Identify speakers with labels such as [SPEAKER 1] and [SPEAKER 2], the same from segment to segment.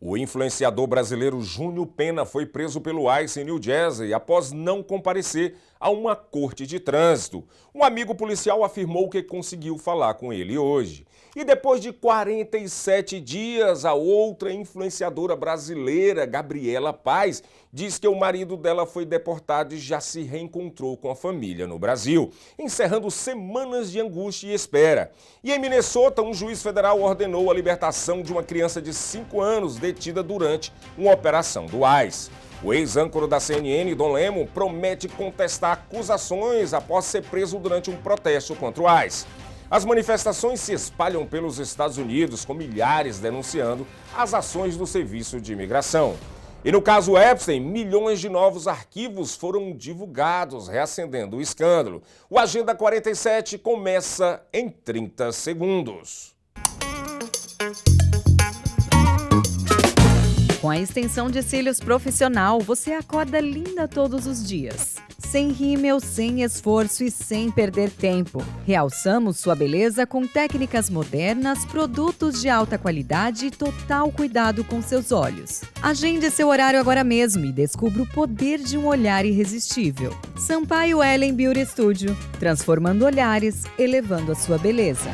[SPEAKER 1] O influenciador brasileiro Júnior Pena foi preso pelo ICE em New Jersey após não comparecer a uma corte de trânsito. Um amigo policial afirmou que conseguiu falar com ele hoje. E depois de 47 dias, a outra influenciadora brasileira, Gabriela Paz, diz que o marido dela foi deportado e já se reencontrou com a família no Brasil, encerrando semanas de angústia e espera. E em Minnesota, um juiz federal ordenou a libertação de uma criança de 5 anos detida durante uma operação do ICE. O ex-âncora da CNN, Don Lemon, promete contestar acusações após ser preso durante um protesto contra o ICE. As manifestações se espalham pelos Estados Unidos, com milhares denunciando as ações do Serviço de Imigração. E no caso Epstein, milhões de novos arquivos foram divulgados, reacendendo o escândalo. O Agenda 47 começa em 30 segundos.
[SPEAKER 2] Com a extensão de cílios profissional, você acorda linda todos os dias. Sem rímel, sem esforço e sem perder tempo. Realçamos sua beleza com técnicas modernas, produtos de alta qualidade e total cuidado com seus olhos. Agende seu horário agora mesmo e descubra o poder de um olhar irresistível. Sampaio Ellen Beauty Studio, transformando olhares, elevando a sua beleza.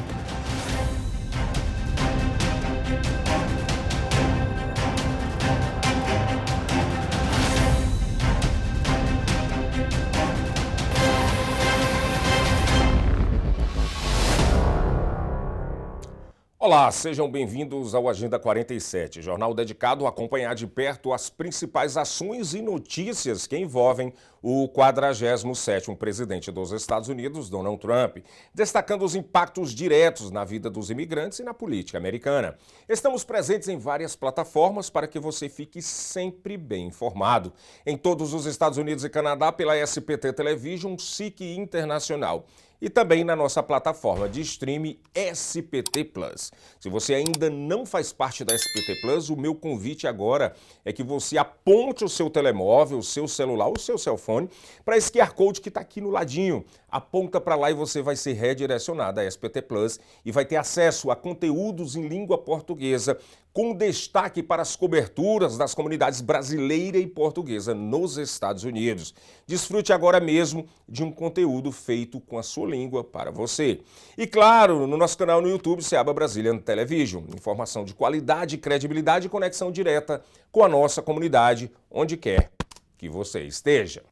[SPEAKER 1] Olá, sejam bem-vindos ao Agenda 47, jornal dedicado a acompanhar de perto as principais ações e notícias que envolvem o 47º presidente dos Estados Unidos, Donald Trump, destacando os impactos diretos na vida dos imigrantes e na política americana. Estamos presentes em várias plataformas para que você fique sempre bem informado. Em todos os Estados Unidos e Canadá pela SPT Television, SIC Internacional. E também na nossa plataforma de streaming SPT Plus. Se você ainda não faz parte da SPT Plus, o meu convite agora é que você aponte o seu telemóvel, o seu celular, o seu cellphone para esse QR Code que está aqui no ladinho. Aponta para lá e você vai ser redirecionado à SPT Plus e vai ter acesso a conteúdos em língua portuguesa, com destaque para as coberturas das comunidades brasileira e portuguesa nos Estados Unidos. Desfrute agora mesmo de um conteúdo feito com a sua língua para você. E claro, no nosso canal no YouTube, Seaba Brazilian Television. Informação de qualidade, credibilidade e conexão direta com a nossa comunidade, onde quer que você esteja.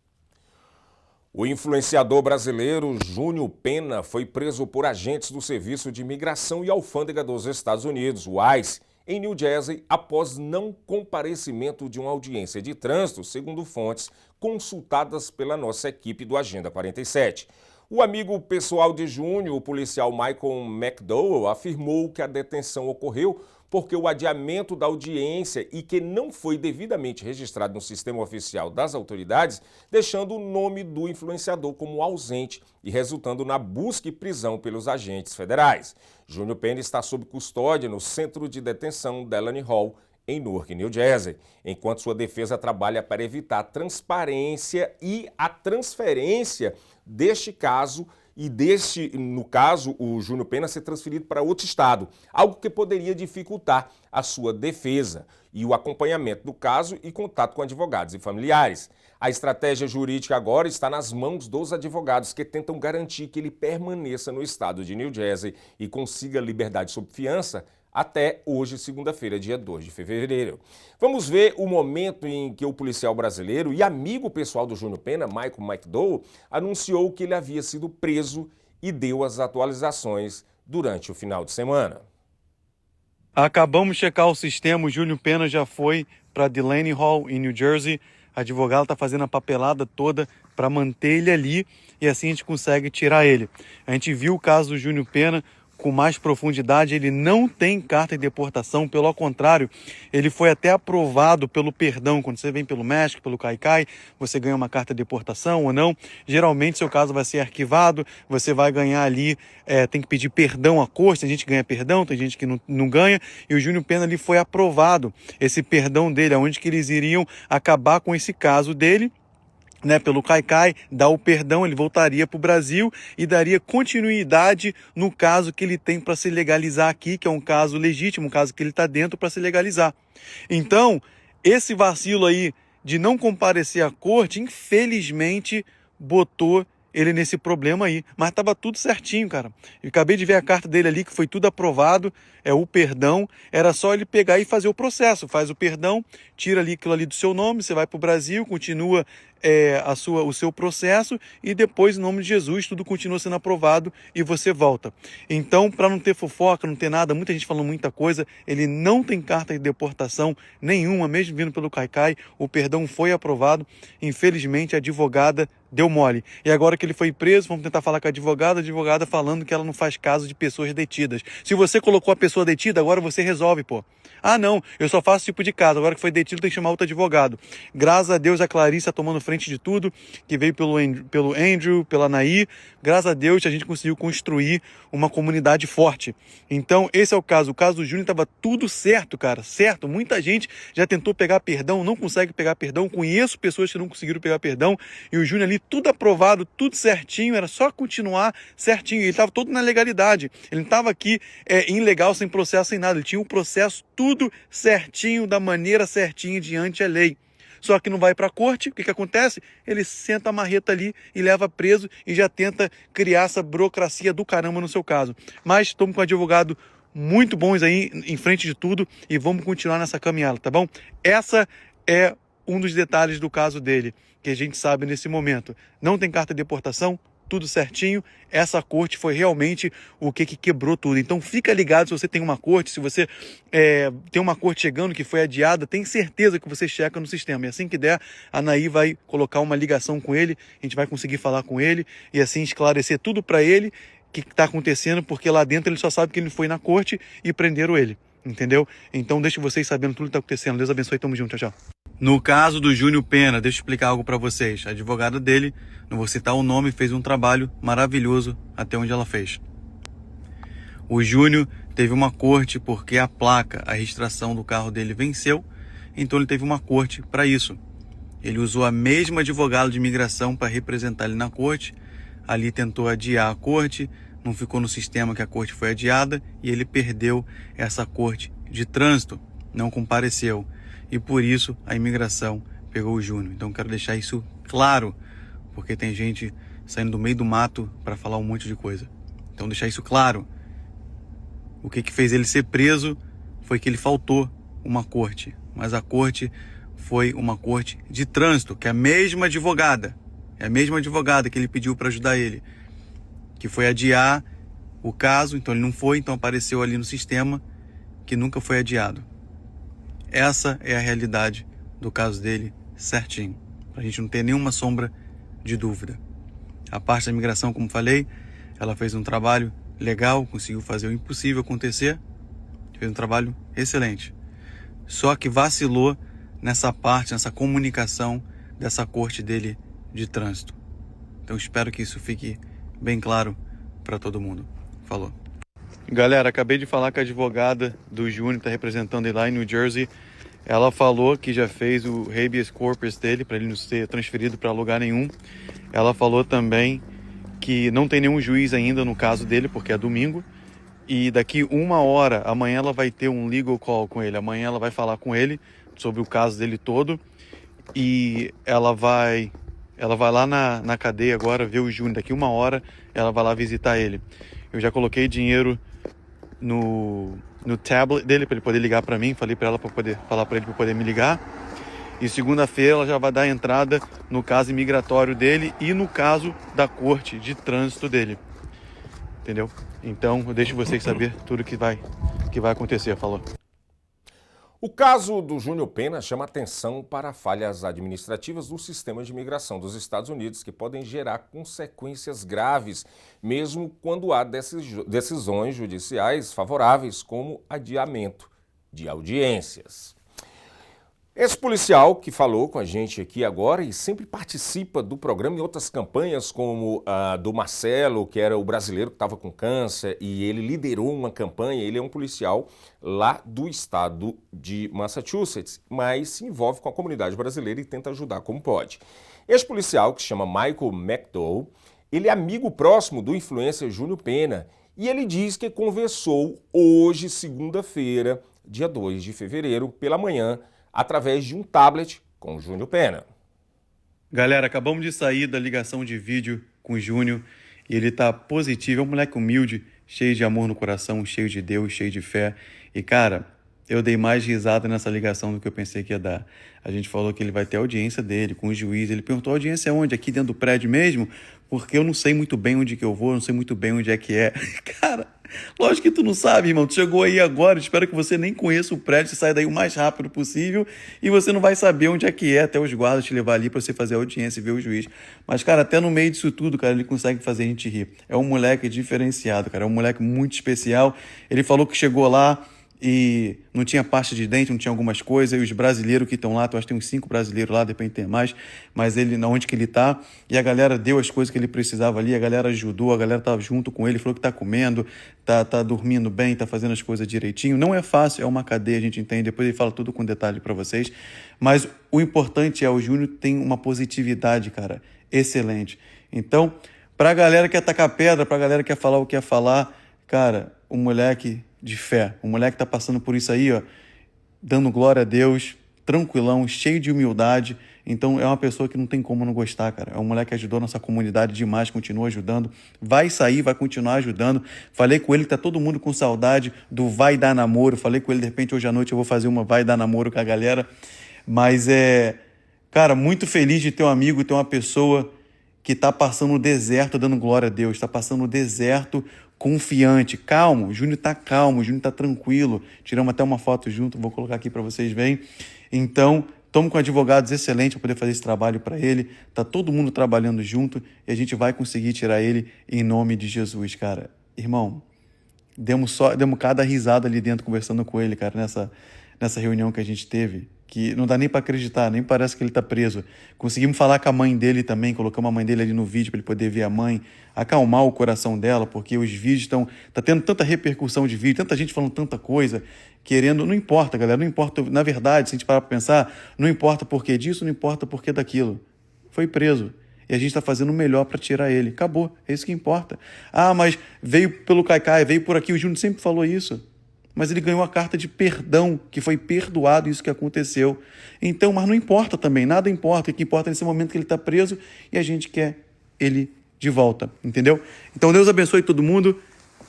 [SPEAKER 1] O influenciador brasileiro Júnior Pena foi preso por agentes do Serviço de Imigração e Alfândega dos Estados Unidos, o ICE, em New Jersey, após não comparecimento de uma audiência de trânsito, segundo fontes consultadas pela nossa equipe do Agenda 47. O amigo pessoal de Júnior, o policial Michael McDowell, afirmou que a detenção ocorreu porque o adiamento da audiência e que não foi devidamente registrado no sistema oficial das autoridades, deixando o nome do influenciador como ausente e resultando na busca e prisão pelos agentes federais. Júnior Pena está sob custódia no Centro de Detenção Delaney Hall, em Newark, New Jersey, enquanto sua defesa trabalha para evitar a transparência e a transferência deste caso e no caso, o Júnior Pena ser transferido para outro estado, algo que poderia dificultar a sua defesa e o acompanhamento do caso e contato com advogados e familiares. A estratégia jurídica agora está nas mãos dos advogados que tentam garantir que ele permaneça no estado de New Jersey e consiga liberdade sob fiança até hoje, segunda-feira, dia 2 de fevereiro. Vamos ver o momento em que o policial brasileiro e amigo pessoal do Júnior Pena, Michael McDowell, anunciou que ele havia sido preso e deu as atualizações durante o final de semana.
[SPEAKER 3] Acabamos de checar o sistema, o Júnior Pena já foi para Delaney Hall, em New Jersey. A advogada está fazendo a papelada toda para manter ele ali e assim a gente consegue tirar ele. A gente viu o caso do Júnior Pena com mais profundidade, ele não tem carta de deportação, pelo contrário, ele foi até aprovado pelo perdão. Quando você vem pelo México, pelo Caicai, você ganha uma carta de deportação ou não. Geralmente, seu caso vai ser arquivado, você vai ganhar ali, tem que pedir perdão à corte, tem gente que ganha perdão, tem gente que não ganha, e o Júnior Pena ali foi aprovado, esse perdão dele, onde que eles iriam acabar com esse caso dele, né, pelo Caicai, dá o perdão, ele voltaria para o Brasil e daria continuidade no caso que ele tem para se legalizar aqui, que é um caso legítimo, um caso que ele está dentro para se legalizar. Então, esse vacilo aí de não comparecer à corte, infelizmente, botou ele nesse problema aí, mas estava tudo certinho, cara. Eu acabei de ver a carta dele ali, que foi tudo aprovado, é o perdão, era só ele pegar e fazer o processo, faz o perdão, tira ali aquilo ali do seu nome, você vai para o Brasil, continua o seu processo e depois, em nome de Jesus, tudo continua sendo aprovado e você volta. Então, para não ter fofoca, não ter nada, muita gente falando muita coisa, ele não tem carta de deportação nenhuma, mesmo vindo pelo Caicai, o perdão foi aprovado, infelizmente a advogada deu mole. E agora que ele foi preso, vamos tentar falar com a advogada falando que ela não faz caso de pessoas detidas. Se você colocou a pessoa detida, agora você resolve, pô. Ah, não, eu só faço esse tipo de caso, agora que foi detido tem que chamar outro advogado. Graças a Deus a Clarice está tomando frente de tudo, que veio pelo Andrew, pela Naí. Graças a Deus a gente conseguiu construir uma comunidade forte. Então esse é o caso do Júnior, estava tudo certo, cara, certo. Muita gente já tentou pegar perdão, não consegue pegar perdão, conheço pessoas que não conseguiram pegar perdão, e o Júnior ali tudo aprovado, tudo certinho, era só continuar certinho, ele estava todo na legalidade, ele não estava aqui ilegal, sem processo, sem nada, ele tinha um processo tudo certinho, da maneira certinha, diante da lei. Só que não vai para a corte, o que acontece? Ele senta a marreta ali e leva preso e já tenta criar essa burocracia do caramba no seu caso. Mas estamos com um advogado muito bons aí em frente de tudo e vamos continuar nessa caminhada, tá bom? Essa é um dos detalhes do caso dele, que a gente sabe nesse momento. Não tem carta de deportação, tudo certinho, essa corte foi realmente o que quebrou tudo. Então fica ligado, se você tem uma corte, se você tem uma corte chegando que foi adiada, tem certeza que você checa no sistema. E assim que der, a Naí vai colocar uma ligação com ele, a gente vai conseguir falar com ele e assim esclarecer tudo para ele o que está acontecendo, porque lá dentro ele só sabe que ele foi na corte e prenderam ele, entendeu? Então deixo vocês sabendo tudo que está acontecendo. Deus abençoe, tamo junto, tchau, tchau. No caso do Júnior Pena, deixa eu explicar algo para vocês. A advogada dele, não vou citar o nome, fez um trabalho maravilhoso até onde ela fez. O Júnior teve uma corte porque a placa, a registração do carro dele venceu, então ele teve uma corte para isso. Ele usou a mesma advogada de imigração para representar ele na corte, ali tentou adiar a corte, não ficou no sistema que a corte foi adiada e ele perdeu essa corte de trânsito, não compareceu. E por isso a imigração pegou o Júnior. Então quero deixar isso claro, porque tem gente saindo do meio do mato para falar um monte de coisa. Então deixar isso claro. O que fez ele ser preso foi que ele faltou uma corte. Mas a corte foi uma corte de trânsito, que é a mesma advogada que ele pediu para ajudar ele, que foi adiar o caso, então ele não foi, então apareceu ali no sistema que nunca foi adiado. Essa é a realidade do caso dele, certinho, para a gente não ter nenhuma sombra de dúvida. A parte da imigração, como falei, ela fez um trabalho legal, conseguiu fazer o impossível acontecer, fez um trabalho excelente. Só que vacilou nessa parte, nessa comunicação dessa corte dele de trânsito. Então espero que isso fique bem claro para todo mundo. Falou. Galera, acabei de falar com a advogada do Júnior, que está representando ele lá em New Jersey. Ela falou que já fez o habeas corpus dele, para ele não ser transferido para lugar nenhum. Ela falou também que não tem nenhum juiz ainda no caso dele, porque é domingo. E daqui 1 hora, amanhã ela vai ter um legal call com ele. Amanhã ela vai falar com ele sobre o caso dele todo. E ela vai lá na cadeia agora ver o Júnior. Daqui 1 hora ela vai lá visitar ele. Eu já coloquei dinheiro no tablet dele para ele poder ligar para mim, falei para ela para poder falar para ele para poder me ligar. E segunda-feira ela já vai dar entrada no caso imigratório dele e no caso da corte de trânsito dele. Entendeu? Então eu deixo vocês saber tudo que vai acontecer, falou.
[SPEAKER 1] O caso do Júnior Pena chama atenção para falhas administrativas do sistema de imigração dos Estados Unidos, que podem gerar consequências graves, mesmo quando há decisões judiciais favoráveis, como adiamento de audiências. Esse policial que falou com a gente aqui agora e sempre participa do programa em outras campanhas, como a do Marcelo, que era o brasileiro que estava com câncer, e ele liderou uma campanha. Ele é um policial lá do estado de Massachusetts, mas se envolve com a comunidade brasileira e tenta ajudar como pode. Esse policial, que se chama Michael McDowell, ele é amigo próximo do influencer Júnior Pena, e ele diz que conversou hoje, segunda-feira, dia 2 de fevereiro, pela manhã, através de um tablet com o Júnior Pena.
[SPEAKER 3] Galera, acabamos de sair da ligação de vídeo com o Júnior e ele tá positivo, é um moleque humilde, cheio de amor no coração, cheio de Deus, cheio de fé. E cara, eu dei mais risada nessa ligação do que eu pensei que ia dar. A gente falou que ele vai ter a audiência dele com o juiz. Ele perguntou: a audiência é onde? Aqui dentro do prédio mesmo? Porque eu não sei muito bem onde que eu vou, não sei muito bem onde é que é. Cara, lógico que tu não sabe, irmão. Tu chegou aí agora, espero que você nem conheça o prédio, você sai daí o mais rápido possível e você não vai saber onde é que é, até os guardas te levar ali pra você fazer a audiência e ver o juiz. Mas, cara, até no meio disso tudo, cara, ele consegue fazer a gente rir. É um moleque diferenciado, cara, é um moleque muito especial. Ele falou que chegou lá e não tinha pasta de dente, não tinha algumas coisas, e os brasileiros que estão lá, tu acha que tem uns 5 brasileiros lá, de repente tem mais, mas ele, onde que ele tá, e a galera deu as coisas que ele precisava ali, a galera ajudou, a galera tava junto com ele, falou que tá comendo, tá dormindo bem, tá fazendo as coisas direitinho. Não é fácil, é uma cadeia, a gente entende, depois ele fala tudo com detalhe para vocês, mas o importante é, o Júnior tem uma positividade, cara, excelente. Então, pra galera que quer tacar pedra, pra galera que quer falar o que quer falar, cara, o moleque de fé, o moleque tá passando por isso aí, ó, dando glória a Deus, tranquilão, cheio de humildade. Então é uma pessoa que não tem como não gostar, cara. É um moleque que ajudou a nossa comunidade demais, continua ajudando, vai sair, vai continuar ajudando. Falei com ele que tá todo mundo com saudade do vai dar namoro. Falei com ele, de repente hoje à noite eu vou fazer uma vai dar namoro com a galera. Mas cara, muito feliz de ter um amigo, ter uma pessoa que tá passando no deserto dando glória a Deus, tá passando no deserto confiante, calmo. O Júnior tá calmo, o Júnior tá tranquilo. Tiramos até uma foto junto, vou colocar aqui para vocês verem. Então, estamos com advogados excelentes para poder fazer esse trabalho para ele. Tá todo mundo trabalhando junto e a gente vai conseguir tirar ele em nome de Jesus, cara. Irmão, demos cada risada ali dentro conversando com ele, cara, nessa reunião que a gente teve, que não dá nem para acreditar, nem parece que ele tá preso. Conseguimos falar com a mãe dele também, colocamos a mãe dele ali no vídeo para ele poder ver a mãe, acalmar o coração dela, porque os vídeos tá tendo tanta repercussão de vídeo, tanta gente falando tanta coisa, querendo, não importa, galera, não importa, na verdade, se a gente parar para pensar, não importa porquê disso, não importa porquê daquilo. Foi preso. E a gente está fazendo o melhor para tirar ele. Acabou, é isso que importa. Ah, mas veio pelo Caicai, veio por aqui, o Júnior sempre falou isso. Mas ele ganhou a carta de perdão, que foi perdoado isso que aconteceu. Então, mas não importa também, nada importa. O que importa é nesse momento que ele está preso e a gente quer ele de volta, entendeu? Então, Deus abençoe todo mundo.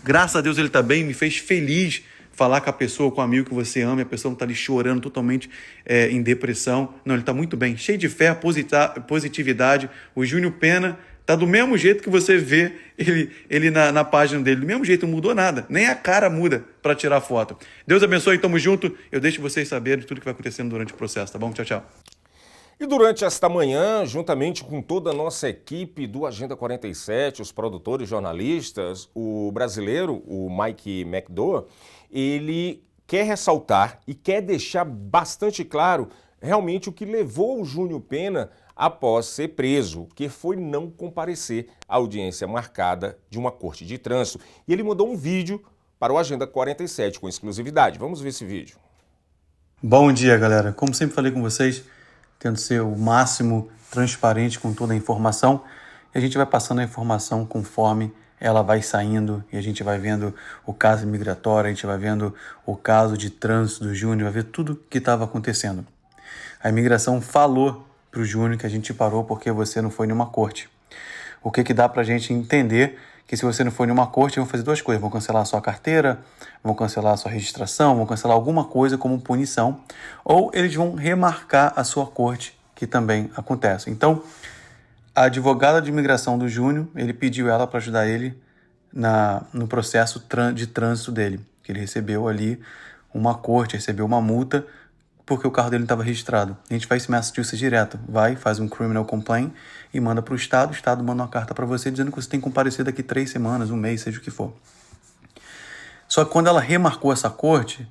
[SPEAKER 3] Graças a Deus ele está bem, me fez feliz falar com a pessoa, com o amigo que você ama, e a pessoa não está ali chorando, totalmente em depressão. Não, ele está muito bem, cheio de fé, positividade. O Júnior Pena tá do mesmo jeito que você vê ele na página dele. Do mesmo jeito, não mudou nada. Nem a cara muda para tirar foto. Deus abençoe, tamo junto. Eu deixo vocês saberem de tudo que vai acontecendo durante o processo, tá bom? Tchau, tchau.
[SPEAKER 1] E durante esta manhã, juntamente com toda a nossa equipe do Agenda 47, os produtores, jornalistas, o brasileiro, o Mike McDowell, ele quer ressaltar e quer deixar bastante claro realmente o que levou o Júnior Pena após ser preso, que foi não comparecer à audiência marcada de uma corte de trânsito. E ele mandou um vídeo para o Agenda 47 com exclusividade. Vamos ver esse vídeo.
[SPEAKER 3] Bom dia, galera. Como sempre falei com vocês, tento ser o máximo transparente com toda a informação. E a gente vai passando a informação conforme ela vai saindo e a gente vai vendo o caso migratório, a gente vai vendo o caso de trânsito do Júnior, vai ver tudo que estava acontecendo. A imigração falou para o Júnior que a gente parou porque você não foi em uma corte. O que dá para a gente entender que se você não for em uma corte, vão fazer 2 coisas. Vão cancelar a sua carteira, vão cancelar a sua registração, vão cancelar alguma coisa como punição, ou eles vão remarcar a sua corte, que também acontece. Então, a advogada de imigração do Júnior, ele pediu ela para ajudar ele no processo de trânsito dele, que ele recebeu ali uma corte, recebeu uma multa, porque o carro dele não estava registrado. A gente faz esse Massachusetts direto. Vai, faz um criminal complaint e manda para o Estado manda uma carta para você dizendo que você tem que comparecer daqui 3 semanas, um mês, seja o que for. Só que quando ela remarcou essa corte,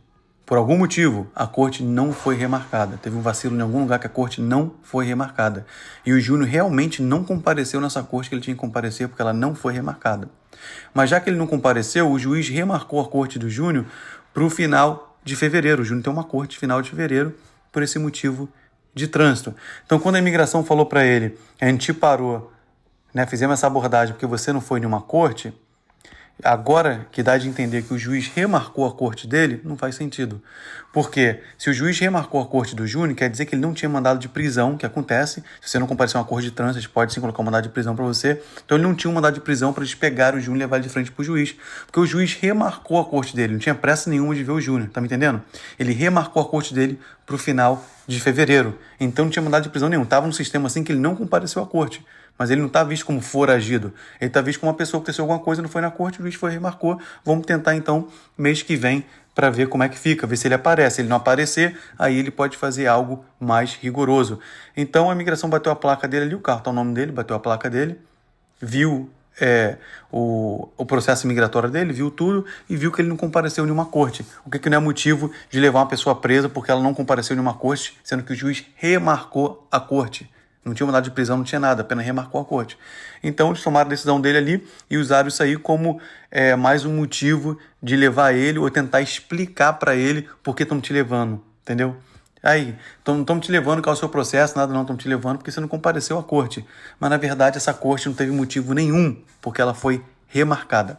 [SPEAKER 3] Por algum motivo, a corte não foi remarcada. Teve um vacilo em algum lugar que a corte não foi remarcada. E o Júnior realmente não compareceu nessa corte que ele tinha que comparecer porque ela não foi remarcada. Mas já que ele não compareceu, o juiz remarcou a corte do Júnior para o final de fevereiro. O Júnior tem uma corte final de fevereiro por esse motivo de trânsito. Então, quando a imigração falou para ele, a gente te parou, né, fizemos essa abordagem porque você não foi em uma corte, agora que dá de entender que o juiz remarcou a corte dele, não faz sentido. Porque se o juiz remarcou a corte do Júnior, quer dizer que ele não tinha mandado de prisão, que acontece. Se você não compareceu a uma corte de trânsito, a gente pode sim colocar um mandado de prisão para você. Então ele não tinha um mandado de prisão para eles pegar o Júnior e levar ele de frente para o juiz. Porque o juiz remarcou a corte dele, não tinha pressa nenhuma de ver o Júnior, tá me entendendo? Ele remarcou a corte dele para o final de fevereiro. Então não tinha mandado de prisão nenhum. Estava no sistema assim que ele não compareceu à corte. Mas ele não está visto como foragido. Ele está visto como uma pessoa que aconteceu alguma coisa, não foi na corte, o juiz foi e remarcou. Vamos tentar, então, mês que vem, para ver como é que fica, ver se ele aparece. Se ele não aparecer, aí ele pode fazer algo mais rigoroso. Então, a imigração bateu a placa dele ali, o carro está o nome dele, bateu a placa dele, viu o processo migratório dele, viu tudo e viu que ele não compareceu em nenhuma corte. O que não é motivo de levar uma pessoa presa porque ela não compareceu em nenhuma corte, sendo que o juiz remarcou a corte. Não tinha mandado de prisão, não tinha nada, apenas remarcou a corte. Então eles tomaram a decisão dele ali e usaram isso aí como mais um motivo de levar ele ou tentar explicar para ele por que estão te levando, entendeu? Aí, não estão te levando com o seu processo, nada não, estão te levando porque você não compareceu à corte. Mas na verdade essa corte não teve motivo nenhum, porque ela foi remarcada.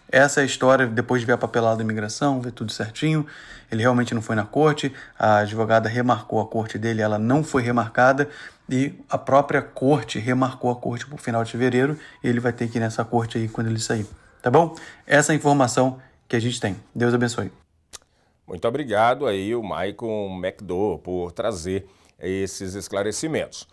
[SPEAKER 3] Essa é a história, depois de ver a papelada da imigração, ver tudo certinho. Ele realmente não foi na corte, a advogada remarcou a corte dele, ela não foi remarcada e a própria corte remarcou a corte para o final de fevereiro e ele vai ter que ir nessa corte aí quando ele sair, tá bom? Essa é a informação que a gente tem. Deus abençoe.
[SPEAKER 1] Muito obrigado aí o Michael McDowell por trazer esses esclarecimentos.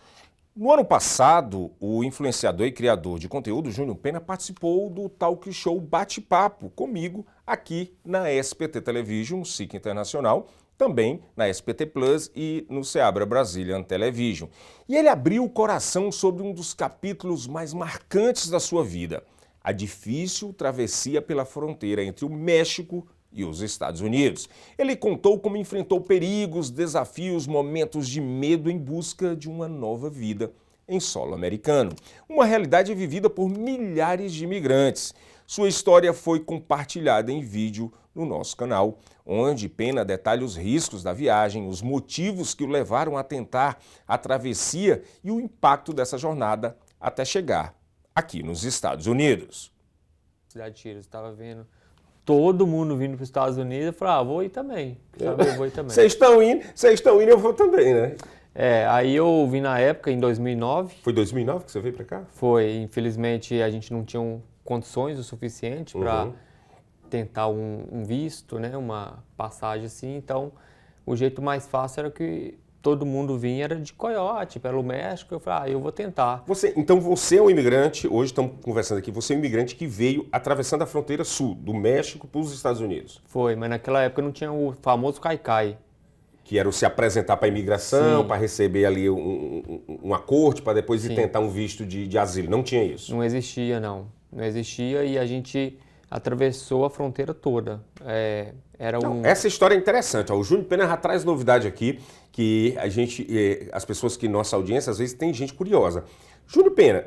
[SPEAKER 1] No ano passado, o influenciador e criador de conteúdo Júnior Pena participou do talk show Bate-Papo comigo aqui na SPT Television, SIC Internacional, também na SPT Plus e no Seabra Brazilian Television. E ele abriu o coração sobre um dos capítulos mais marcantes da sua vida, a difícil travessia pela fronteira entre o México e os Estados Unidos. Ele contou como enfrentou perigos, desafios, momentos de medo em busca de uma nova vida em solo americano. Uma realidade vivida por milhares de imigrantes. Sua história foi compartilhada em vídeo no nosso canal, onde Pena detalha os riscos da viagem, os motivos que o levaram a tentar a travessia e o impacto dessa jornada até chegar aqui nos Estados Unidos.
[SPEAKER 4] Cidade de Tiro, estava vendo todo mundo vindo para os Estados Unidos, eu falei, vou ir também. Eu vou ir também.
[SPEAKER 1] Vocês estão indo, eu vou também, né?
[SPEAKER 4] Aí eu vim na época, em 2009.
[SPEAKER 1] Foi 2009 que você veio para cá?
[SPEAKER 4] Foi, infelizmente a gente não tinha condições o suficiente para tentar um visto, né, uma passagem assim, então o jeito mais fácil era que todo mundo vinha, era de Coyote, pelo México, eu falei, eu vou tentar.
[SPEAKER 1] Então você é um imigrante, hoje estamos conversando aqui, você é um imigrante que veio atravessando a fronteira sul, do México para os Estados Unidos.
[SPEAKER 4] Foi, mas naquela época não tinha o famoso caicai.
[SPEAKER 1] Que era o se apresentar para a imigração, para receber ali uma corte, para depois ir tentar um visto de asilo. Não tinha isso?
[SPEAKER 4] Não existia, não. Não existia e a gente atravessou a fronteira toda.
[SPEAKER 1] Essa história é interessante. O Júnior Pena já traz novidade aqui, que a gente, as pessoas que nossa audiência, às vezes tem gente curiosa. Júnior Pena,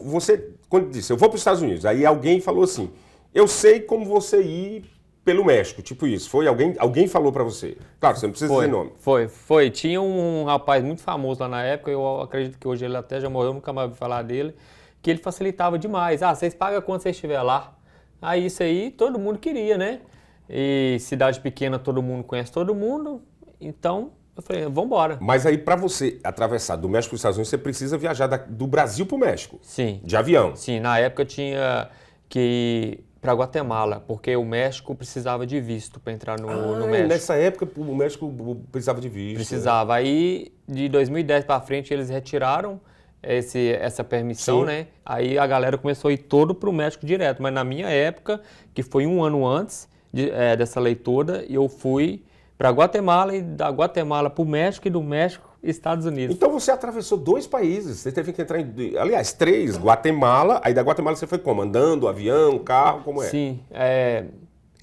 [SPEAKER 1] você, quando disse, eu vou para os Estados Unidos, aí alguém falou assim, eu sei como você ir pelo México, tipo isso. Foi alguém falou para você? Claro, você não precisa dizer nome.
[SPEAKER 4] Foi. Tinha um rapaz muito famoso lá na época, eu acredito que hoje ele até já morreu, nunca mais ouvi falar dele, que ele facilitava demais. Vocês pagam quando você estiver lá. Aí isso aí todo mundo queria, né? E cidade pequena todo mundo conhece todo mundo, então eu falei, vamos embora.
[SPEAKER 1] Mas aí para você atravessar do México para os Estados Unidos, você precisa viajar do Brasil para o México?
[SPEAKER 4] Sim.
[SPEAKER 1] De avião?
[SPEAKER 4] Sim, na época tinha que ir para Guatemala, porque o México precisava de visto para entrar no México.
[SPEAKER 1] Nessa época o México precisava de visto.
[SPEAKER 4] Precisava. Aí de 2010 para frente eles retiraram essa permissão, né? Aí a galera começou a ir todo para o México direto. Mas na minha época, que foi um ano antes dessa lei toda, eu fui para Guatemala e da Guatemala para o México e do México Estados Unidos.
[SPEAKER 1] Então você atravessou 2 países, você teve que entrar aliás, 3, Guatemala, aí da Guatemala você foi como? Andando, avião, carro, como é?
[SPEAKER 4] Sim,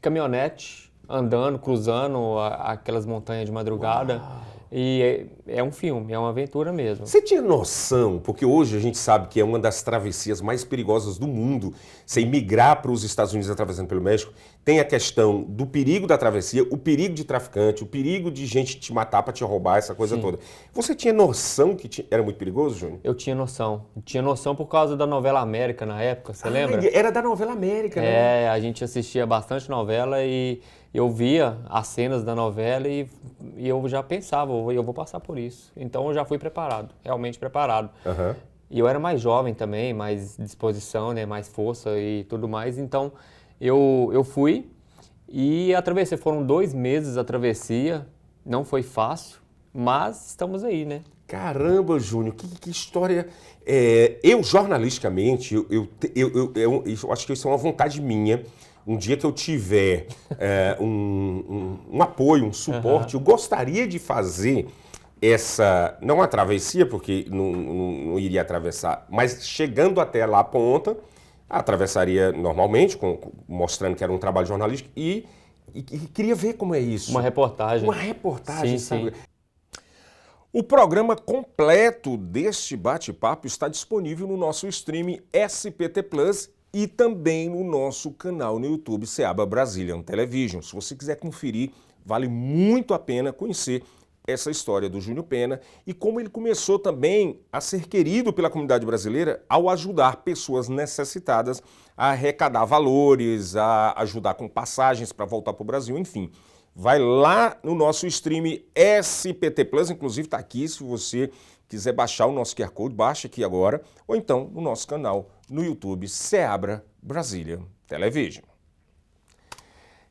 [SPEAKER 4] caminhonete. andando, cruzando aquelas montanhas de madrugada.
[SPEAKER 1] Uau.
[SPEAKER 4] E é um filme, é uma aventura mesmo.
[SPEAKER 1] Você tinha noção, porque hoje a gente sabe que é uma das travessias mais perigosas do mundo, você imigrar para os Estados Unidos atravessando pelo México, tem a questão do perigo da travessia, o perigo de traficante, o perigo de gente te matar para te roubar, essa coisa toda. Você tinha noção que era muito perigoso, Júnior?
[SPEAKER 4] Eu tinha noção. Tinha noção por causa da novela América na época, você lembra?
[SPEAKER 1] Era da novela América, né?
[SPEAKER 4] É, a gente assistia bastante novela e eu via as cenas da novela e eu já pensava, eu vou passar por isso. Então eu já fui preparado, realmente preparado.
[SPEAKER 1] Uhum.
[SPEAKER 4] E eu era mais jovem também, mais disposição, né, mais força e tudo mais. Então eu fui e atravessei. Foram 2 meses a travessia, não foi fácil, mas estamos aí, né?
[SPEAKER 1] Caramba, Júnior, que história. Eu, jornalisticamente, eu acho que isso é uma vontade minha. Um dia que eu tiver um apoio, um suporte, eu gostaria de fazer essa, não a travessia, porque não iria atravessar, mas chegando até lá a ponta, atravessaria normalmente, mostrando que era um trabalho jornalístico e queria ver como é isso.
[SPEAKER 4] Uma reportagem.
[SPEAKER 1] Uma reportagem,
[SPEAKER 4] sim,
[SPEAKER 1] sabe?
[SPEAKER 4] sim.
[SPEAKER 1] O programa completo deste bate-papo está disponível no nosso stream SPT Plus e também no nosso canal no YouTube Seaba Brazilian Television. Se você quiser conferir, vale muito a pena conhecer essa história do Júnior Pena e como ele começou também a ser querido pela comunidade brasileira ao ajudar pessoas necessitadas a arrecadar valores, a ajudar com passagens para voltar para o Brasil, enfim. Vai lá no nosso stream SPT Plus, inclusive está aqui, se você quiser baixar o nosso QR Code, baixa aqui agora, ou então no nosso canal no YouTube, Seabra Brasília Television.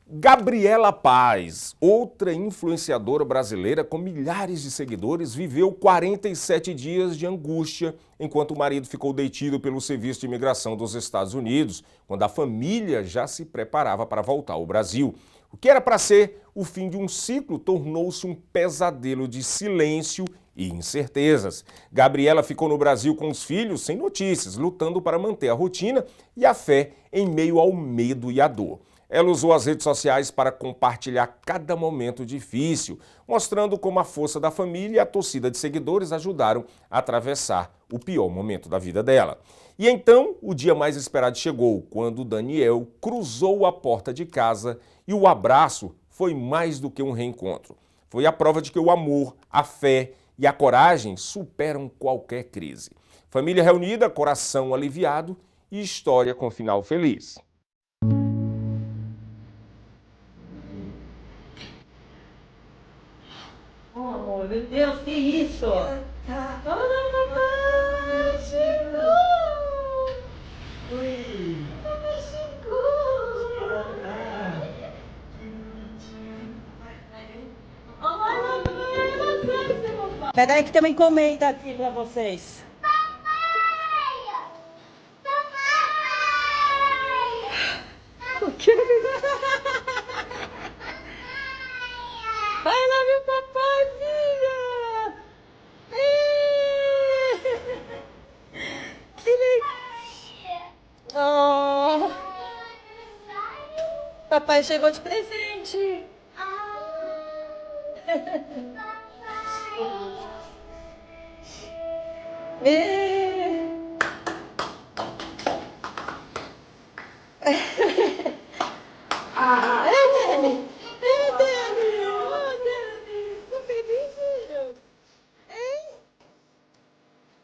[SPEAKER 1] Gabriela Paz, outra influenciadora brasileira com milhares de seguidores, viveu 47 dias de angústia enquanto o marido ficou detido pelo Serviço de Imigração dos Estados Unidos, quando a família já se preparava para voltar ao Brasil. O que era para ser o fim de um ciclo tornou-se um pesadelo de silêncio e incertezas. Gabriela ficou no Brasil com os filhos sem notícias, lutando para manter a rotina e a fé em meio ao medo e à dor. Ela usou as redes sociais para compartilhar cada momento difícil, mostrando como a força da família e a torcida de seguidores ajudaram a atravessar o pior momento da vida dela. E então, o dia mais esperado chegou, quando Daniel cruzou a porta de casa e o abraço foi mais do que um reencontro. Foi a prova de que o amor, a fé e a coragem superam qualquer crise. Família reunida, coração aliviado e história com final feliz.
[SPEAKER 5] Oh, amor, meu Deus, que isso? Olha, papai, chegou! Oi! Papai chegou! Olha, papai! Peraí que tem uma encomenda aqui pra vocês. O que? Vai lá, meu papai, filha! Que legal! Oh. Papai chegou de presente! Dani! Tô feliz, filho! Hein?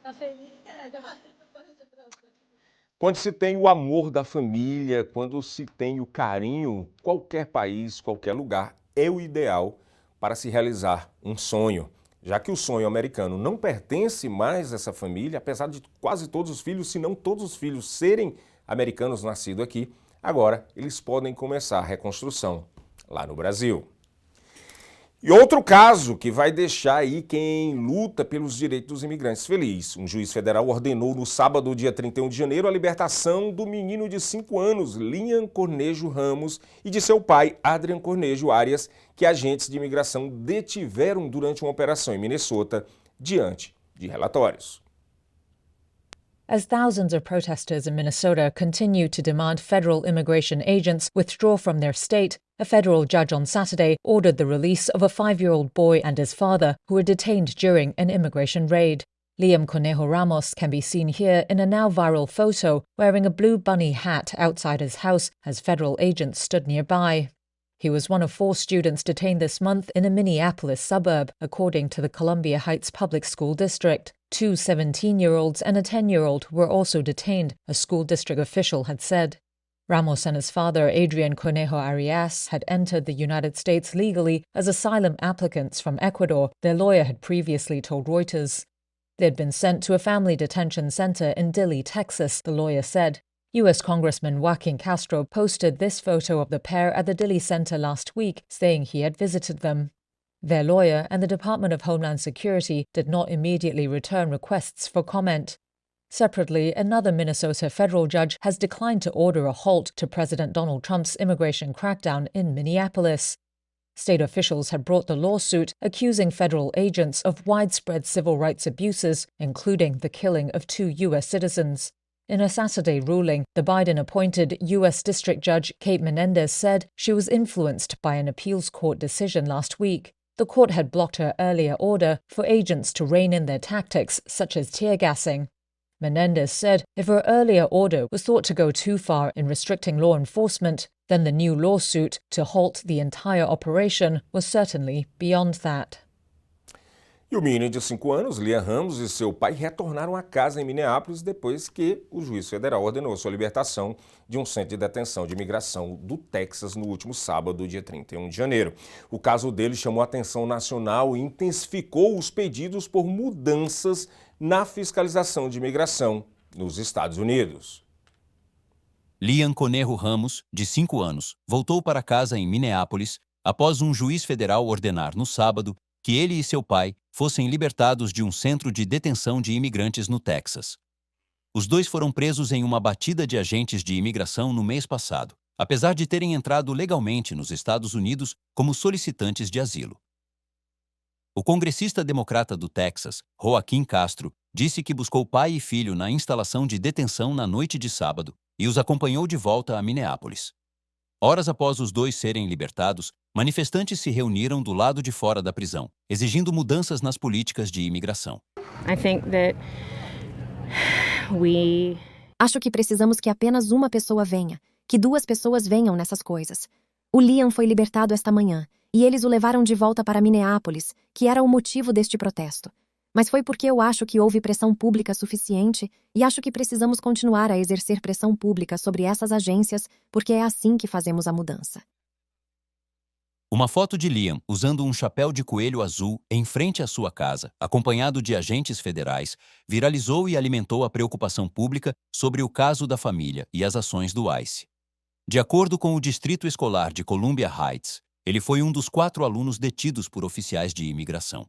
[SPEAKER 5] Tá feliz?
[SPEAKER 1] Quando se tem o amor da família, quando se tem o carinho, qualquer país, qualquer lugar, é o ideal para se realizar um sonho. Já que o sonho americano não pertence mais a essa família, apesar de quase todos os filhos, se não todos os filhos serem americanos nascidos aqui, agora eles podem começar a reconstrução lá no Brasil. E outro caso que vai deixar aí quem luta pelos direitos dos imigrantes feliz. Um juiz federal ordenou no sábado, dia 31 de janeiro, a libertação do menino de 5 anos, Liam Cornejo Ramos, e de seu pai, Adrian Cornejo Arias, que agentes de imigração detiveram durante uma operação em Minnesota, diante de relatórios.
[SPEAKER 6] As thousands of protesters in Minnesota continue to demand federal immigration agents withdraw from their state, A federal judge on Saturday ordered the release of a 5-year-old boy and his father who were detained during an immigration raid. Liam Conejo Ramos can be seen here in a now viral photo wearing a blue bunny hat outside his house as federal agents stood nearby. He was one of 4 students detained this month in a Minneapolis suburb, according to the Columbia Heights Public School District. 2 17-year-olds and a 10-year-old were also detained, a school district official had said. Ramos and his father, Adrian Conejo Arias, had entered the United States legally as asylum applicants from Ecuador, their lawyer had previously told Reuters. They had been sent to a family detention center in Dilley, Texas, the lawyer said. U.S. Congressman Joaquin Castro posted this photo of the pair at the Dilley Center last week, saying he had visited them. Their lawyer and the Department of Homeland Security did not immediately return requests for comment. Separately, another Minnesota federal judge has declined to order a halt to President Donald Trump's immigration crackdown in Minneapolis. State officials had brought the lawsuit accusing federal agents of widespread civil rights abuses, including the killing of 2 U.S. citizens. In a Saturday ruling, the Biden-appointed U.S. District Judge Kate Menendez said she was influenced by an appeals court decision last week. The court had blocked her earlier order for agents to rein in their tactics, such as tear gassing. Menendez said if her earlier order was thought to go too far in restricting law enforcement, then the new lawsuit to halt the entire operation was certainly beyond that.
[SPEAKER 1] E o menino de 5 anos, Liam Ramos, e seu pai retornaram à casa em Minneapolis depois que o juiz federal ordenou sua libertação de um centro de detenção de imigração do Texas no último sábado, dia 31 de janeiro. O caso dele chamou a atenção nacional e intensificou os pedidos por mudanças na fiscalização de imigração nos Estados Unidos.
[SPEAKER 7] Liam Conejo Ramos, de 5 anos, voltou para casa em Minneapolis após um juiz federal ordenar no sábado que ele e seu pai fossem libertados de um centro de detenção de imigrantes no Texas. Os dois foram presos em uma batida de agentes de imigração no mês passado, apesar de terem entrado legalmente nos Estados Unidos como solicitantes de asilo. O congressista democrata do Texas, Joaquin Castro, disse que buscou pai e filho na instalação de detenção na noite de sábado e os acompanhou de volta a Minneapolis. Horas após os dois serem libertados, manifestantes se reuniram do lado de fora da prisão, exigindo mudanças nas políticas de imigração.
[SPEAKER 8] Acho que precisamos que apenas uma pessoa venha, que 2 pessoas venham nessas coisas. O Liam foi libertado esta manhã, e eles o levaram de volta para Minneapolis, que era o motivo deste protesto. Mas foi porque eu acho que houve pressão pública suficiente e acho que precisamos continuar a exercer pressão pública sobre essas agências, porque é assim que fazemos a mudança.
[SPEAKER 7] Uma foto de Liam usando um chapéu de coelho azul em frente à sua casa, acompanhado de agentes federais, viralizou e alimentou a preocupação pública sobre o caso da família e as ações do ICE. De acordo com o Distrito Escolar de Columbia Heights, ele foi um dos 4 alunos detidos por oficiais de imigração.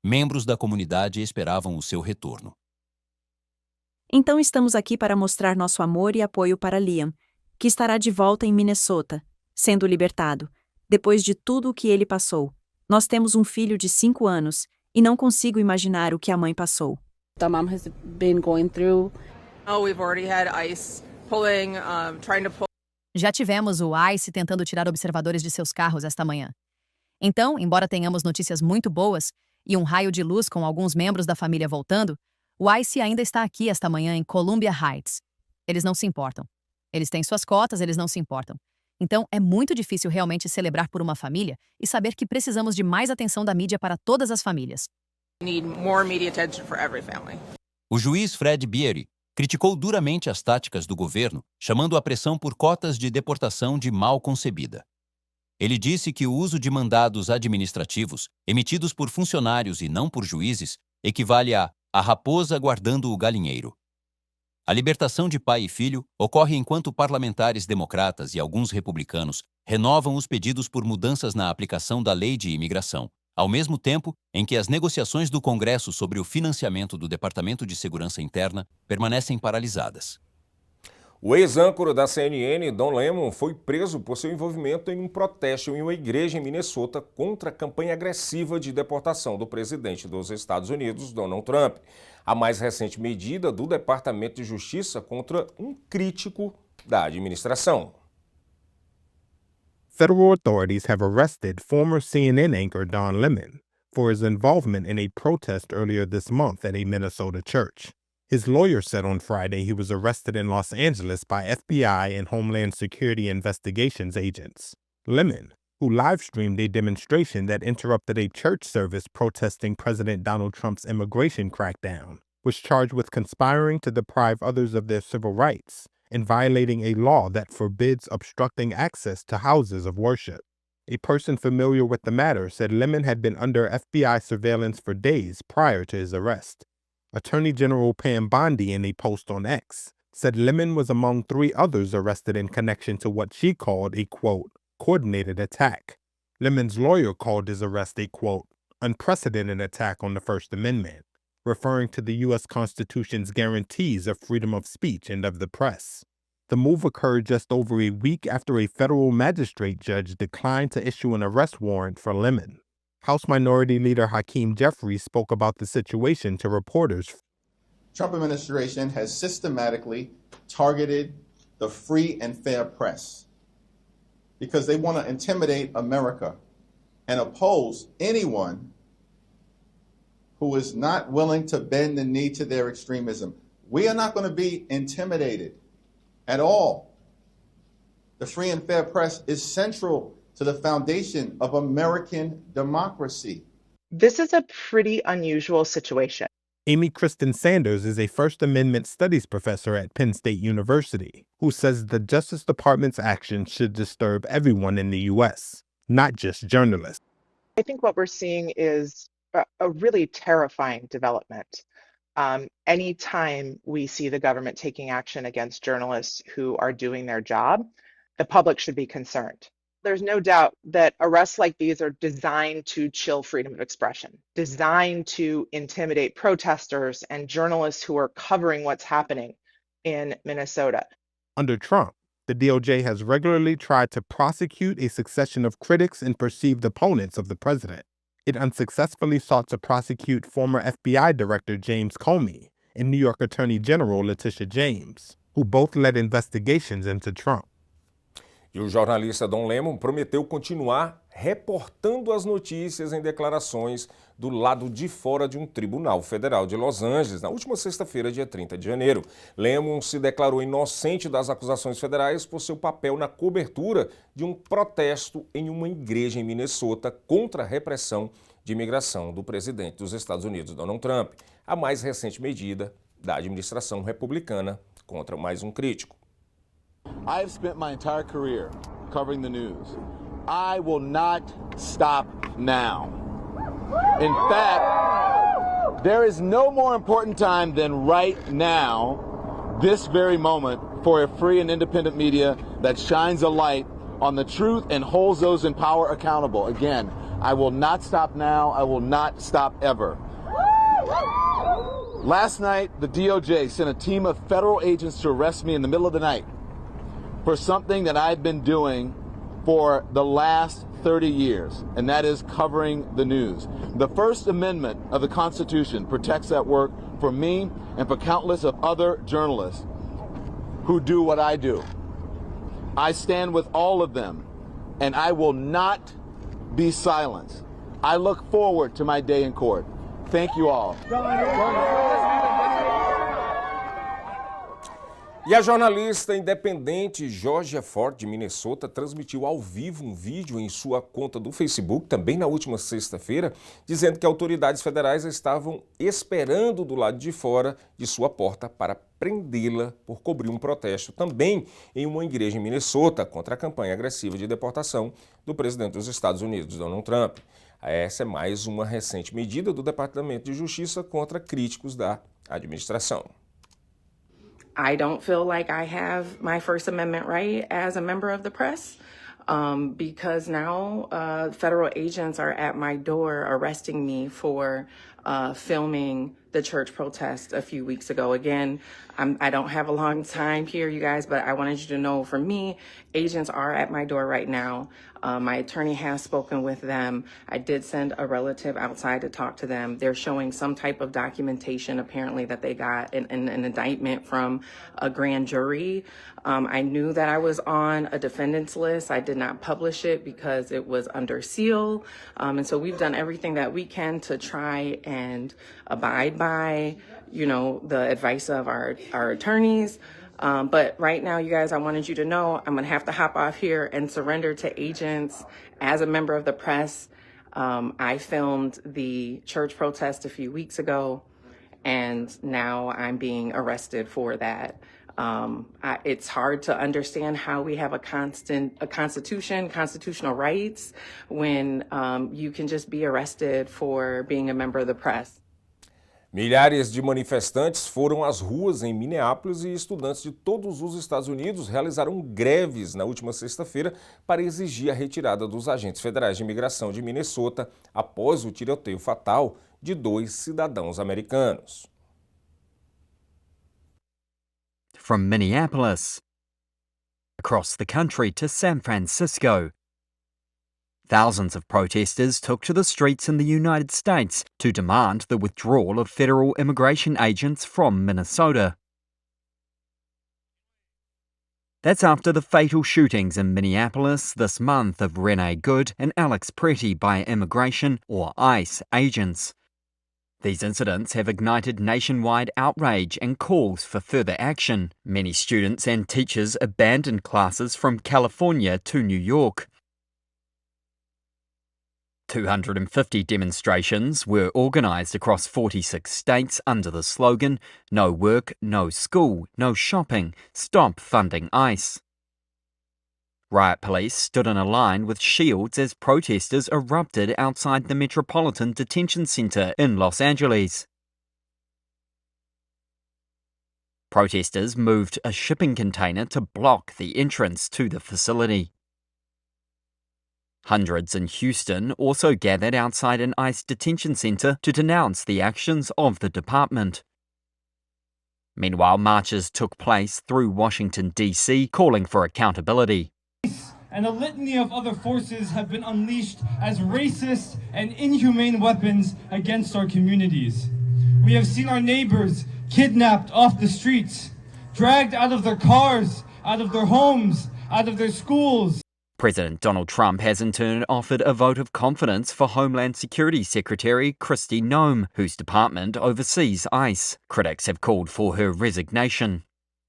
[SPEAKER 7] Membros da comunidade esperavam o seu retorno.
[SPEAKER 9] Então estamos aqui para mostrar nosso amor e apoio para Liam, que estará de volta em Minnesota, sendo libertado, depois de tudo o que ele passou. Nós temos um filho de 5 anos e não consigo imaginar o que a mãe passou.
[SPEAKER 5] The mom has been going through.
[SPEAKER 10] We've already had ICE pulling, trying to pull.
[SPEAKER 11] Já tivemos o ICE tentando tirar observadores de seus carros esta manhã. Então, embora tenhamos notícias muito boas e um raio de luz com alguns membros da família voltando, o ICE ainda está aqui esta manhã em Columbia Heights. Eles não se importam. Eles têm suas cotas, eles não se importam. Então, é muito difícil realmente celebrar por uma família e saber que precisamos de mais atenção da mídia para todas as famílias.
[SPEAKER 10] Need more media attention for every family.
[SPEAKER 7] O juiz Fred Beery criticou duramente as táticas do governo, chamando a pressão por cotas de deportação de mal concebida. Ele disse que o uso de mandados administrativos, emitidos por funcionários e não por juízes, equivale a raposa guardando o galinheiro. A libertação de pai e filho ocorre enquanto parlamentares democratas e alguns republicanos renovam os pedidos por mudanças na aplicação da lei de imigração, ao mesmo tempo em que as negociações do Congresso sobre o financiamento do Departamento de Segurança Interna permanecem paralisadas.
[SPEAKER 1] O ex-âncora da CNN, Don Lemon, foi preso por seu envolvimento em um protesto em uma igreja em Minnesota contra a campanha agressiva de deportação do presidente dos Estados Unidos, Donald Trump. A mais recente medida do Departamento de Justiça contra um crítico da administração.
[SPEAKER 12] Federal authorities have arrested former CNN anchor Don Lemon for his involvement in a protest earlier this month at a Minnesota church. His lawyer said on Friday he was arrested in Los Angeles by FBI and Homeland Security investigations agents. Lemon, who live-streamed a demonstration that interrupted a church service protesting President Donald Trump's immigration crackdown, was charged with conspiring to deprive others of their civil rights and violating a law that forbids obstructing access to houses of worship. A person familiar with the matter said Lemon had been under FBI surveillance for days prior to his arrest. Attorney General Pam Bondi, in a post on X, said Lemon was among 3 others arrested in connection to what she called a, quote, coordinated attack. Lemon's lawyer called his arrest a, quote, unprecedented attack on the First Amendment, referring to the U.S. Constitution's guarantees of freedom of speech and of the press. The move occurred just over a week after a federal magistrate judge declined to issue an arrest warrant for Lemon. House Minority Leader Hakeem Jeffries spoke about the situation to reporters.
[SPEAKER 13] Trump administration has systematically targeted the free and fair press because they want to intimidate America and oppose anyone who is not willing to bend the knee to their extremism. We are not going to be intimidated at all. The free and fair press is central to the foundation of American democracy.
[SPEAKER 14] This is a pretty unusual situation.
[SPEAKER 12] Amy Kristen Sanders is a First Amendment studies professor at Penn State University, who says the Justice Department's actions should disturb everyone in the U.S., not just journalists.
[SPEAKER 14] I think what we're seeing is a really terrifying development. Anytime we see the government taking action against journalists who are doing their job, the public should be concerned. There's no doubt that arrests like these are designed to chill freedom of expression, designed to intimidate protesters and journalists who are covering what's happening in Minnesota.
[SPEAKER 12] Under Trump, the DOJ has regularly tried to prosecute a succession of critics and perceived opponents of the president. It unsuccessfully sought to prosecute former FBI Director James Comey and New York Attorney General Letitia James, who both led investigations into Trump.
[SPEAKER 1] E o jornalista Don Lemon prometeu continuar reportando as notícias em declarações do lado de fora de um tribunal federal de Los Angeles, na última sexta-feira, dia 30 de janeiro. Lemon se declarou inocente das acusações federais por seu papel na cobertura de um protesto em uma igreja em Minnesota contra a repressão de imigração do presidente dos Estados Unidos, Donald Trump, a mais recente medida da administração republicana contra mais um crítico.
[SPEAKER 15] I have spent my entire career covering the news. I will not stop now. In fact, there is no more important time than right now, this very moment, for a free and independent media that shines a light on the truth and holds those in power accountable. Again, I will not stop now. I will not stop ever. Last night, the DOJ sent a team of federal agents to arrest me in the middle of the night for something that I've been doing for the last 30 years, and that is covering the news. The First Amendment of the Constitution protects that work for me and for countless of other journalists who do what I do. I stand with all of them, and I will not be silenced. I look forward to my day in court. Thank you all.
[SPEAKER 1] E a jornalista independente Georgia Ford, de Minnesota, transmitiu ao vivo um vídeo em sua conta do Facebook, também na última sexta-feira, dizendo que autoridades federais estavam esperando do lado de fora de sua porta para prendê-la por cobrir um protesto também em uma igreja em Minnesota contra a campanha agressiva de deportação do presidente dos Estados Unidos, Donald Trump. Essa é mais uma recente medida do Departamento de Justiça contra críticos da administração.
[SPEAKER 16] I don't feel like I have my First Amendment right as a member of the press because now federal agents are at my door arresting me for filming the church protest a few weeks ago. Again, I don't have a long time here, you guys, but I wanted you to know, for me, agents are at my door right now. My attorney has spoken with them. I did send a relative outside to talk to them. They're showing some type of documentation, apparently, that they got an indictment from a grand jury. I knew that I was on a defendant's list. I did not publish it because it was under seal. And so we've done everything that we can to try and abide by, the advice of our attorneys. But right now, you guys, I wanted you to know I'm going to have to hop off here and surrender to agents as a member of the press. I filmed the church protest a few weeks ago, and now I'm being arrested for that. It's hard to understand how we have a constitution, constitutional rights, when you can just be arrested for being a member of the press.
[SPEAKER 1] Milhares de manifestantes foram às ruas em Minneapolis e estudantes de todos os Estados Unidos realizaram greves na última sexta-feira para exigir a retirada dos agentes federais de imigração de Minnesota após o tiroteio fatal de 2 cidadãos americanos.
[SPEAKER 17] From Minneapolis, across the country to San Francisco, thousands of protesters took to the streets in the United States to demand the withdrawal of federal immigration agents from Minnesota. That's after the fatal shootings in Minneapolis this month of Renee Good and Alex Pretty by immigration, or ICE, agents. These incidents have ignited nationwide outrage and calls for further action. Many students and teachers abandoned classes from California to New York. 250 demonstrations were organised across 46 states under the slogan, "No work, no school, no shopping, stop funding ICE." Riot police stood in a line with shields as protesters erupted outside the Metropolitan Detention Center in Los Angeles. Protesters moved a shipping container to block the entrance to the facility. Hundreds in Houston also gathered outside an ICE detention center to denounce the actions of the department. Meanwhile, marches took place through Washington, D.C., calling for accountability.
[SPEAKER 18] And a litany of other forces have been unleashed as racist and inhumane weapons against our communities. We have seen our neighbors kidnapped off the streets, dragged out of their cars, out of their homes, out of their schools.
[SPEAKER 17] President Donald Trump has in turn offered a vote of confidence for Homeland Security Secretary Kristi Noem, whose department oversees ICE. Critics have called for her resignation.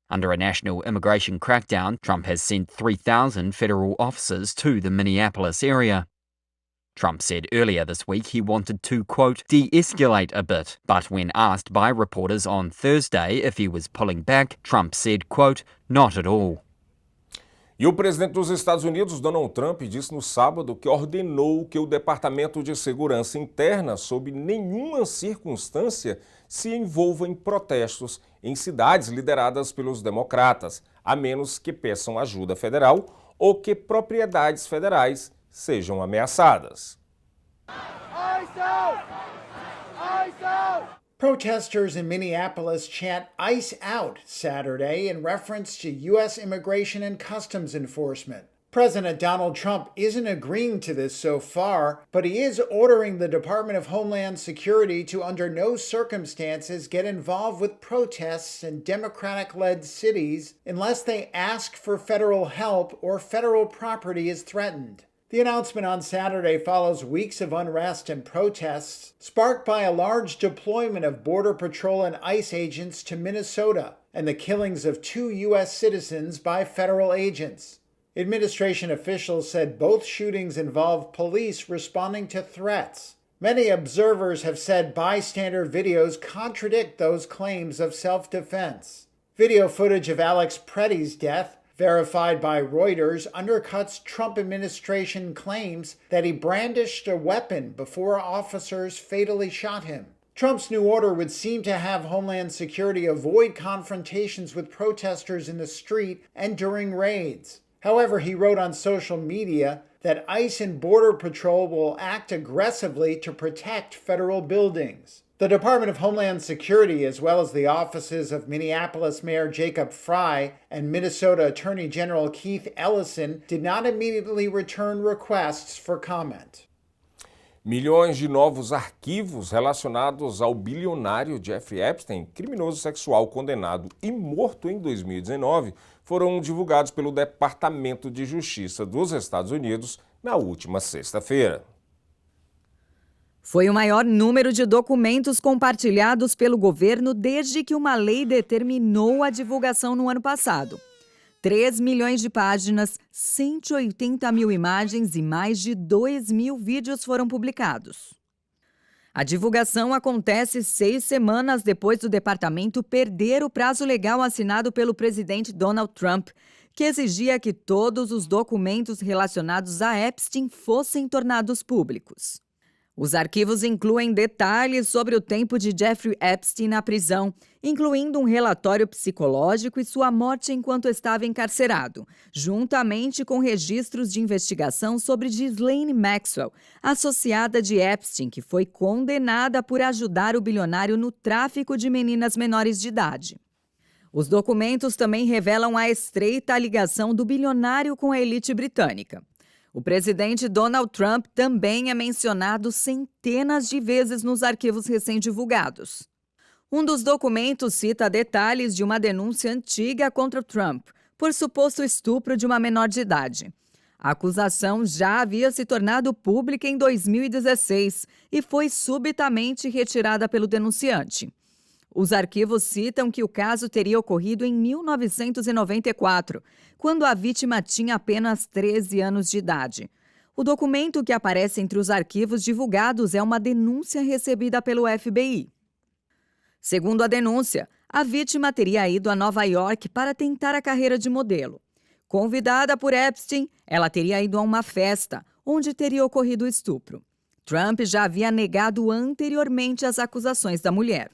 [SPEAKER 17] Under a national immigration crackdown, Trump has sent 3,000 federal officers to the Minneapolis area. Trump said earlier this week he wanted to, quote, de-escalate a bit, but when asked by reporters on Thursday if he was pulling back, Trump said, quote, not at all.
[SPEAKER 1] E o presidente dos Estados Unidos, Donald Trump, disse no sábado que ordenou que o Departamento de Segurança Interna, sob nenhuma circunstância, se envolva em protestos em cidades lideradas pelos democratas, a menos que peçam ajuda federal ou que propriedades federais sejam ameaçadas.
[SPEAKER 19] Protesters in Minneapolis chant ICE out Saturday in reference to U.S. Immigration and Customs Enforcement. President Donald Trump isn't agreeing to this so far, but he is ordering the Department of Homeland Security to under no circumstances get involved with protests in Democratic-led cities unless they ask for federal help or federal property is threatened. The announcement on Saturday follows weeks of unrest and protests, sparked by a large deployment of Border Patrol and ICE agents to Minnesota and the killings of 2 U.S. citizens by federal agents. Administration officials said both shootings involved police responding to threats. Many observers have said bystander videos contradict those claims of self-defense. Video footage of Alex Pretty's death, verified by Reuters, undercuts Trump administration claims that he brandished a weapon before officers fatally shot him. Trump's new order would seem to have Homeland Security avoid confrontations with protesters in the street and during raids. However, he wrote on social media that ICE and Border Patrol will act aggressively to protect federal buildings. The Department of Homeland Security, as well as the offices of Minneapolis Mayor Jacob Frey and Minnesota Attorney General Keith Ellison, did not immediately return requests for comment.
[SPEAKER 1] Milhões de novos arquivos relacionados ao bilionário Jeffrey Epstein, criminoso sexual condenado e morto em 2019, foram divulgados pelo Departamento de Justiça dos Estados Unidos na última sexta-feira.
[SPEAKER 2] Foi o maior número de documentos compartilhados pelo governo desde que uma lei determinou a divulgação no ano passado. 3 milhões de páginas, 180 mil imagens e mais de 2 mil vídeos foram publicados. A divulgação acontece 6 semanas depois do departamento perder o prazo legal assinado pelo presidente Donald Trump, que exigia que todos os documentos relacionados a Epstein fossem tornados públicos. Os arquivos incluem detalhes sobre o tempo de Jeffrey Epstein na prisão, incluindo um relatório psicológico e sua morte enquanto estava encarcerado, juntamente com registros de investigação sobre Ghislaine Maxwell, associada de Epstein, que foi condenada por ajudar o bilionário no tráfico de meninas menores de idade. Os documentos também revelam a estreita ligação do bilionário com a elite britânica. O presidente Donald Trump também é mencionado centenas de vezes nos arquivos recém-divulgados. Um dos documentos cita detalhes de uma denúncia antiga contra Trump por suposto estupro de uma menor de idade. A acusação já havia se tornado pública em 2016 e foi subitamente retirada pelo denunciante. Os arquivos citam que o caso teria ocorrido em 1994, quando a vítima tinha apenas 13 anos de idade. O documento que aparece entre os arquivos divulgados é uma denúncia recebida pelo FBI. Segundo a denúncia, a vítima teria ido a Nova York para tentar a carreira de modelo. Convidada por Epstein, ela teria ido a uma festa, onde teria ocorrido o estupro. Trump já havia negado anteriormente as acusações da mulher.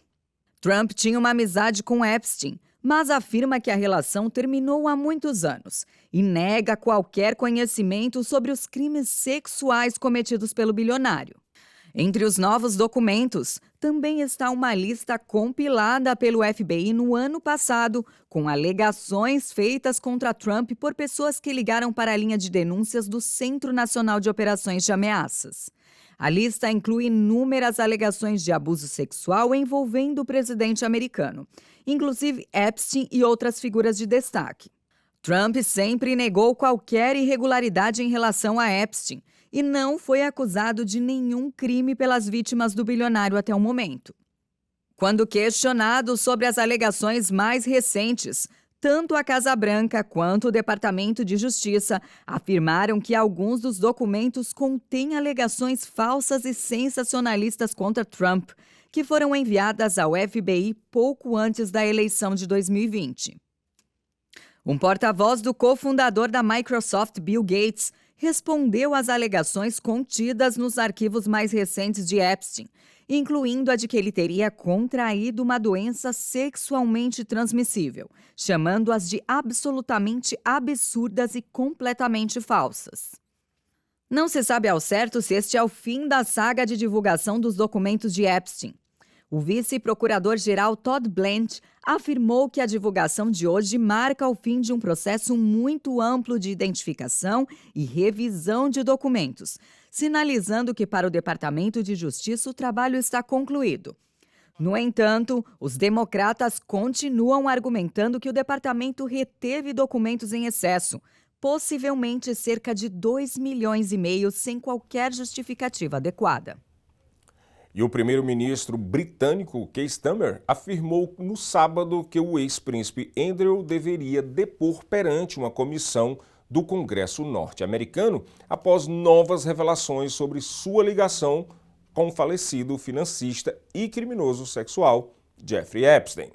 [SPEAKER 2] Trump tinha uma amizade com Epstein, mas afirma que a relação terminou há muitos anos e nega qualquer conhecimento sobre os crimes sexuais cometidos pelo bilionário. Entre os novos documentos, também está uma lista compilada pelo FBI no ano passado, com alegações feitas contra Trump por pessoas que ligaram para a linha de denúncias do Centro Nacional de Operações de Ameaças. A lista inclui inúmeras alegações de abuso sexual envolvendo o presidente americano, inclusive Epstein e outras figuras de destaque. Trump sempre negou qualquer irregularidade em relação a Epstein e não foi acusado de nenhum crime pelas vítimas do bilionário até o momento. Quando questionado sobre as alegações mais recentes, tanto a Casa Branca quanto o Departamento de Justiça afirmaram que alguns dos documentos contêm alegações falsas e sensacionalistas contra Trump, que foram enviadas ao FBI pouco antes da eleição de 2020. Um porta-voz do cofundador da Microsoft, Bill Gates, respondeu às alegações contidas nos arquivos mais recentes de Epstein, incluindo a de que ele teria contraído uma doença sexualmente transmissível, chamando-as de absolutamente absurdas e completamente falsas. Não se sabe ao certo se este é o fim da saga de divulgação dos documentos de Epstein. O vice-procurador-geral Todd Blanche afirmou que a divulgação de hoje marca o fim de um processo muito amplo de identificação e revisão de documentos, sinalizando que para o Departamento de Justiça o trabalho está concluído. No entanto, os democratas continuam argumentando que o departamento reteve documentos em excesso, possivelmente cerca de 2,5 milhões sem qualquer justificativa adequada.
[SPEAKER 1] E o primeiro-ministro britânico Keir Starmer afirmou no sábado que o ex-príncipe Andrew deveria depor perante uma comissão do Congresso norte-americano após novas revelações sobre sua ligação com o falecido financista e criminoso sexual Jeffrey Epstein.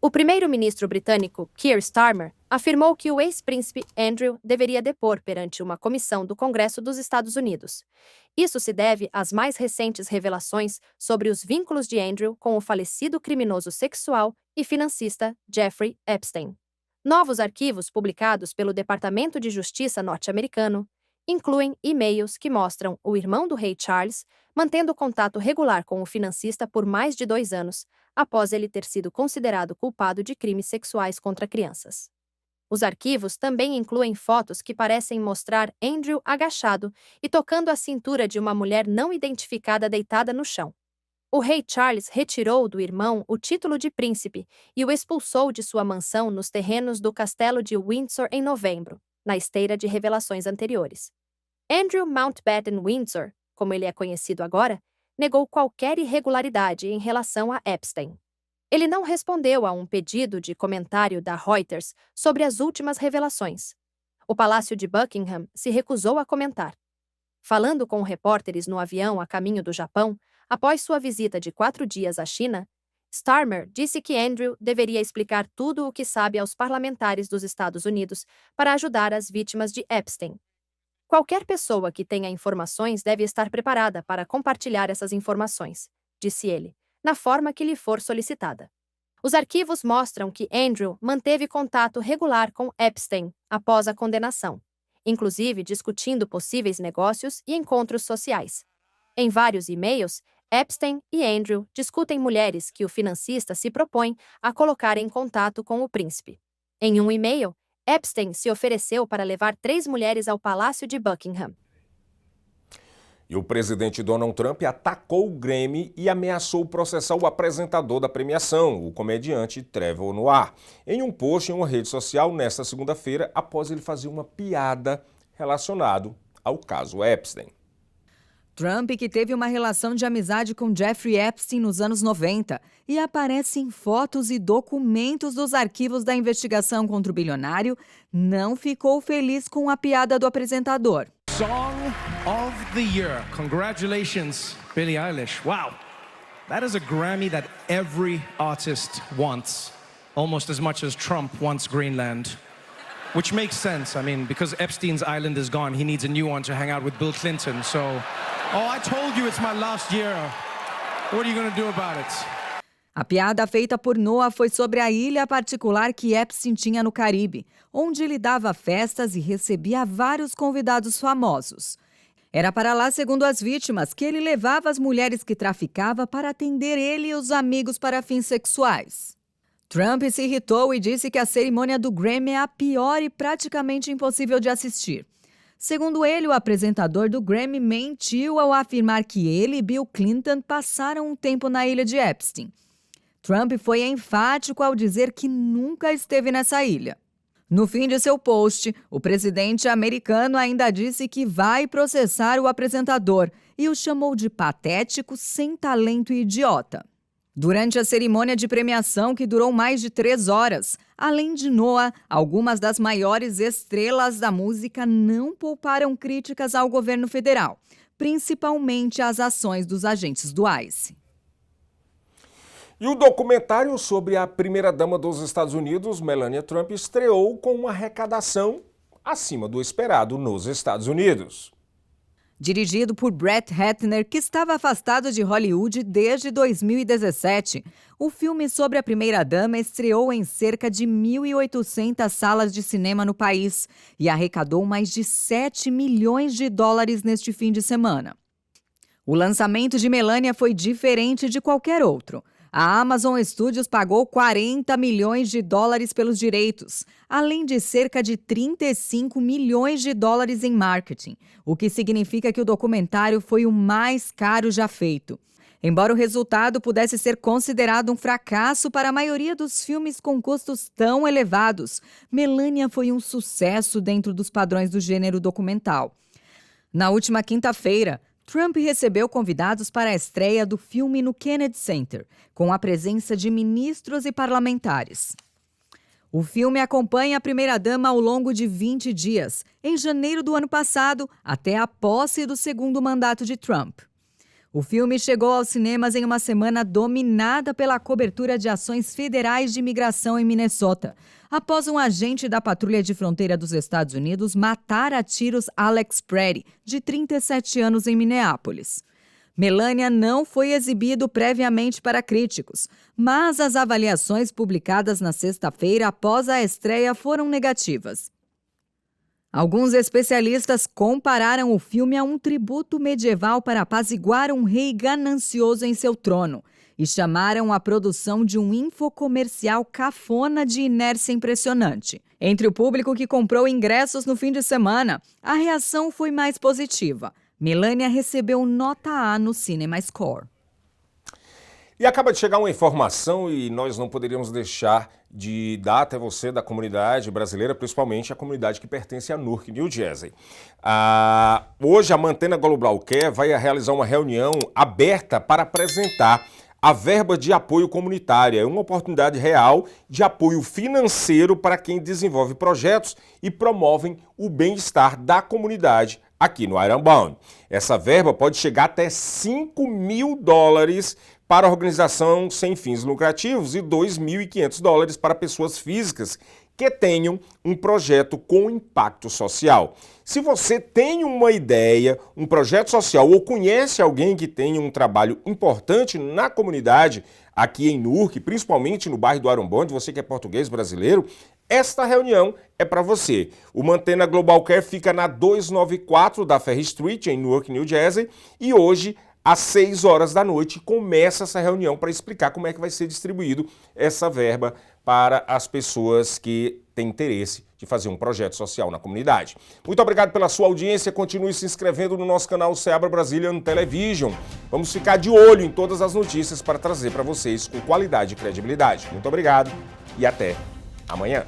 [SPEAKER 20] O primeiro-ministro britânico Keir Starmer afirmou que o ex-príncipe Andrew deveria depor perante uma comissão do Congresso dos Estados Unidos. Isso se deve às mais recentes revelações sobre os vínculos de Andrew com o falecido criminoso sexual e financista Jeffrey Epstein. Novos arquivos publicados pelo Departamento de Justiça norte-americano incluem e-mails que mostram o irmão do rei Charles mantendo contato regular com o financista por mais de 2 anos, após ele ter sido considerado culpado de crimes sexuais contra crianças. Os arquivos também incluem fotos que parecem mostrar Andrew agachado e tocando a cintura de uma mulher não identificada deitada no chão. O rei Charles retirou do irmão o título de príncipe e o expulsou de sua mansão nos terrenos do castelo de Windsor em novembro, na esteira de revelações anteriores. Andrew Mountbatten Windsor, como ele é conhecido agora, negou qualquer irregularidade em relação a Epstein. Ele não respondeu a um pedido de comentário da Reuters sobre as últimas revelações. O Palácio de Buckingham se recusou a comentar. Falando com repórteres no avião a caminho do Japão, após sua visita de 4 dias à China, Starmer disse que Andrew deveria explicar tudo o que sabe aos parlamentares dos Estados Unidos para ajudar as vítimas de Epstein. Qualquer pessoa que tenha informações deve estar preparada para compartilhar essas informações, disse ele, na forma que lhe for solicitada. Os arquivos mostram que Andrew manteve contato regular com Epstein após a condenação, inclusive discutindo possíveis negócios e encontros sociais. Em vários e-mails, Epstein e Andrew discutem mulheres que o financista se propõe a colocar em contato com o príncipe. Em um e-mail, Epstein se ofereceu para levar 3 mulheres ao Palácio de Buckingham.
[SPEAKER 1] E o presidente Donald Trump atacou o Grammy e ameaçou processar o apresentador da premiação, o comediante Trevor Noah, em um post em uma rede social nesta segunda-feira, após ele fazer uma piada relacionada ao caso Epstein.
[SPEAKER 2] Trump, que teve uma relação de amizade com Jeffrey Epstein nos anos 90 e aparece em fotos e documentos dos arquivos da investigação contra o bilionário, não ficou feliz com a piada do apresentador.
[SPEAKER 21] Song of the Year. Congratulations, Billie Eilish. Wow. That is a Grammy that every artist wants, almost as much as Trump wants Greenland. Which makes sense, I mean, because Epstein's island is gone, he needs a new one to hang out with Bill Clinton, so... Oh, I told you it's my last year. What are you going to do about it?
[SPEAKER 2] A piada feita por Noah foi sobre a ilha particular que Epstein tinha no Caribe, onde ele dava festas e recebia vários convidados famosos. Era para lá, segundo as vítimas, que ele levava as mulheres que traficava para atender ele e os amigos para fins sexuais. Trump se irritou e disse que a cerimônia do Grammy é a pior e praticamente impossível de assistir. Segundo ele, o apresentador do Grammy mentiu ao afirmar que ele e Bill Clinton passaram um tempo na ilha de Epstein. Trump foi enfático ao dizer que nunca esteve nessa ilha. No fim de seu post, o presidente americano ainda disse que vai processar o apresentador e o chamou de patético, sem talento e idiota. Durante a cerimônia de premiação, que durou mais de 3 horas, além de Noah, algumas das maiores estrelas da música não pouparam críticas ao governo federal, principalmente às ações dos agentes do ICE.
[SPEAKER 1] E o documentário sobre a primeira-dama dos Estados Unidos, Melania Trump, estreou com uma arrecadação acima do esperado nos Estados Unidos.
[SPEAKER 2] Dirigido por Brett Ratner, que estava afastado de Hollywood desde 2017, o filme sobre a primeira-dama estreou em cerca de 1.800 salas de cinema no país e arrecadou mais de 7 milhões de dólares neste fim de semana. O lançamento de Melania foi diferente de qualquer outro. A Amazon Studios pagou 40 milhões de dólares pelos direitos, além de cerca de 35 milhões de dólares em marketing, o que significa que o documentário foi o mais caro já feito. Embora o resultado pudesse ser considerado um fracasso para a maioria dos filmes com custos tão elevados, Melania foi um sucesso dentro dos padrões do gênero documental. Na última quinta-feira, Trump recebeu convidados para a estreia do filme no Kennedy Center, com a presença de ministros e parlamentares. O filme acompanha a primeira-dama ao longo de 20 dias, em janeiro do ano passado, até a posse do segundo mandato de Trump. O filme chegou aos cinemas em uma semana dominada pela cobertura de ações federais de imigração em Minnesota, após um agente da Patrulha de Fronteira dos Estados Unidos matar a tiros Alex Pretty, de 37 anos, em Minneapolis. Melania não foi exibido previamente para críticos, mas as avaliações publicadas na sexta-feira após a estreia foram negativas. Alguns especialistas compararam o filme a um tributo medieval para apaziguar um rei ganancioso em seu trono e chamaram a produção de um infocomercial cafona de inércia impressionante. Entre o público que comprou ingressos no fim de semana, a reação foi mais positiva. Melania recebeu nota A no CinemaScore.
[SPEAKER 1] E acaba de chegar uma informação e nós não poderíamos deixar de dar até você da comunidade brasileira, principalmente a comunidade que pertence a Newark, New Jersey. Hoje a Mantena Global Care vai realizar uma reunião aberta para apresentar a verba de apoio comunitário. É uma oportunidade real de apoio financeiro para quem desenvolve projetos e promovem o bem-estar da comunidade aqui no Ironbound. Essa verba pode chegar até $5 mil para a organização sem fins lucrativos e $2.500 para pessoas físicas que tenham um projeto com impacto social. Se você tem uma ideia, um projeto social ou conhece alguém que tenha um trabalho importante na comunidade aqui em Newark, principalmente no bairro do Ironbound, você que é português brasileiro, esta reunião é para você. O Mantena Global Care fica na 294 da Ferry Street, em Newark, New Jersey, e hoje, às 6 horas da noite, começa essa reunião para explicar como é que vai ser distribuído essa verba para as pessoas que têm interesse de fazer um projeto social na comunidade. Muito obrigado pela sua audiência. Continue se inscrevendo no nosso canal Seabra Brazilian Television. Vamos ficar de olho em todas as notícias para trazer para vocês com qualidade e credibilidade. Muito obrigado e até amanhã.